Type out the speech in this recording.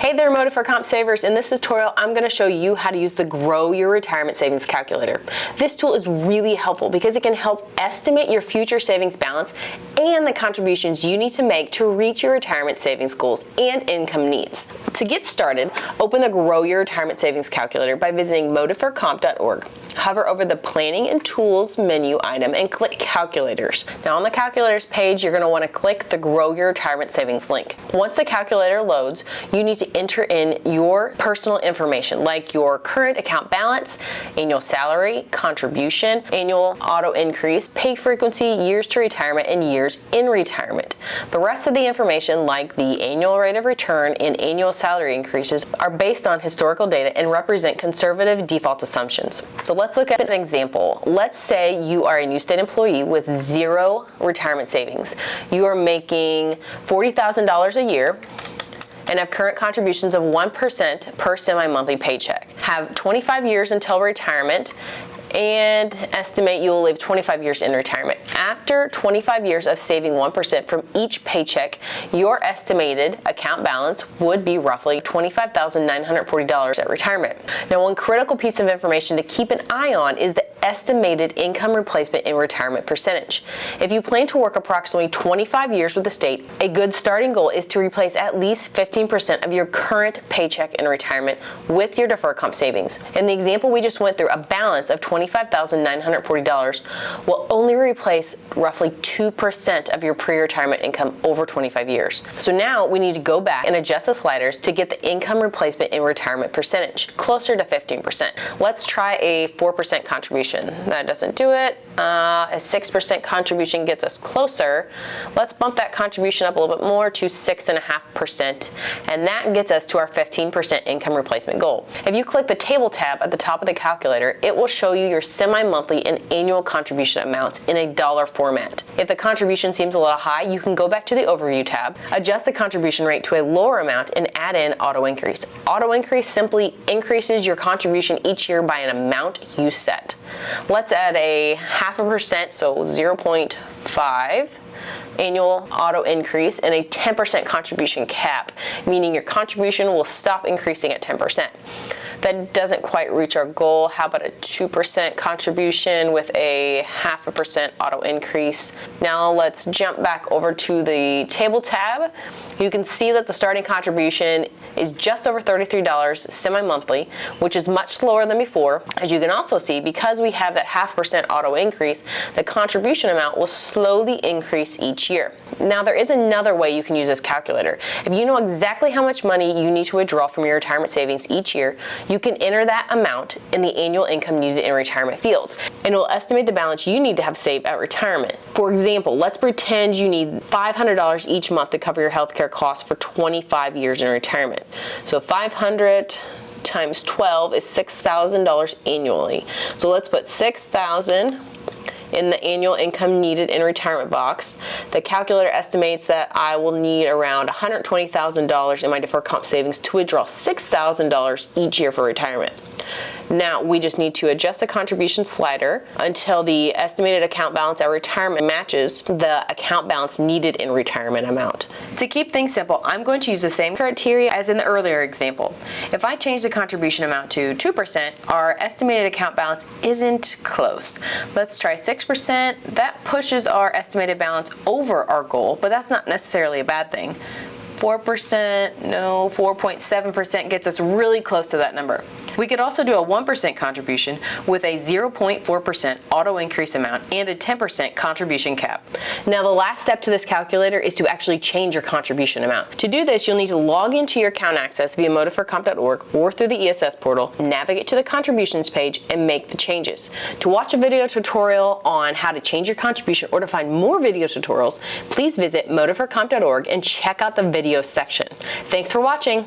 Hey there, MO Deferred Comp Savers. In this tutorial, I'm going to show you how to use the Grow Your Retirement Savings Calculator. This tool is really helpful because it can help estimate your future savings balance and the contributions you need to make to reach your retirement savings goals and income needs. To get started, open the Grow Your Retirement Savings Calculator by visiting modeferredcomp.org. Hover over the Planning and Tools menu item and click Calculators. Now on the Calculators page, you're going to want to click the Grow Your Retirement Savings link. Once the calculator loads, you need to enter in your personal information like your current account balance, annual salary, contribution, annual auto increase, pay frequency, years to retirement, and years in retirement. The rest of the information like the annual rate of return and annual salary increases are based on historical data and represent conservative default assumptions. So let's look at an example. Let's say you are a new state employee with zero retirement savings. You are making $40,000 a year and have current contributions of 1% per semi-monthly paycheck. Have 25 years until retirement and estimate you will live 25 years in retirement. After 25 years of saving 1% from each paycheck, your estimated account balance would be roughly $25,940 at retirement. Now, one critical piece of information to keep an eye on is the estimated income replacement in retirement percentage. If you plan to work approximately 25 years with the state, a good starting goal is to replace at least 15% of your current paycheck in retirement with your deferred comp savings. In the example we just went through, a balance of $25,940 will only replace roughly 2% of your pre-retirement income over 25 years. So now we need to go back and adjust the sliders to get the income replacement in retirement percentage closer to 15%. Let's try a 4% contribution. That doesn't do it. A 6% contribution gets us closer. Let's bump that contribution up a little bit more to 6.5%, and that gets us to our 15% income replacement goal. If you click the Table tab at the top of the calculator, it will show you your semi-monthly and annual contribution amounts in a dollar format. If the contribution seems a little high, you can go back to the Overview tab, adjust the contribution rate to a lower amount, and add in Auto Increase. Auto Increase simply increases your contribution each year by an amount you set. Let's add a 0.5%, so 0.5 annual auto increase and a 10% contribution cap, meaning your contribution will stop increasing at 10%. That doesn't quite reach our goal. How about a 2% contribution with a 0.5% auto increase? Now let's jump back over to the Table tab. You can see that the starting contribution is just over $33 semi-monthly, which is much lower than before. As you can also see, because we have that 0.5% auto increase, the contribution amount will slowly increase each year. Now there is another way you can use this calculator. If you know exactly how much money you need to withdraw from your retirement savings each year, you can enter that amount in the annual income needed in retirement field, and it will estimate the balance you need to have saved at retirement. For example, let's pretend you need $500 each month to cover your healthcare costs for 25 years in retirement. So 500 times 12 is $6,000 annually. So let's put $6,000 in the annual income needed in retirement box. The calculator estimates that I will need around $120,000 in my deferred comp savings to withdraw $6,000 each year for retirement. Now we just need to adjust the contribution slider until the estimated account balance at retirement matches the account balance needed in retirement amount. To keep things simple, I'm going to use the same criteria as in the earlier example. If I change the contribution amount to 2%, our estimated account balance isn't close. Let's try 6%. That pushes our estimated balance over our goal, but that's not necessarily a bad thing. 4%, no, 4.7% gets us really close to that number. We could also do a 1% contribution with a 0.4% auto increase amount and a 10% contribution cap. Now the last step to this calculator is to actually change your contribution amount. To do this, you'll need to log into your account access via modeferredcomp.org or through the ESS portal, navigate to the contributions page, and make the changes. To watch a video tutorial on how to change your contribution or to find more video tutorials, please visit modeferredcomp.org and check out the video section. Thanks for watching.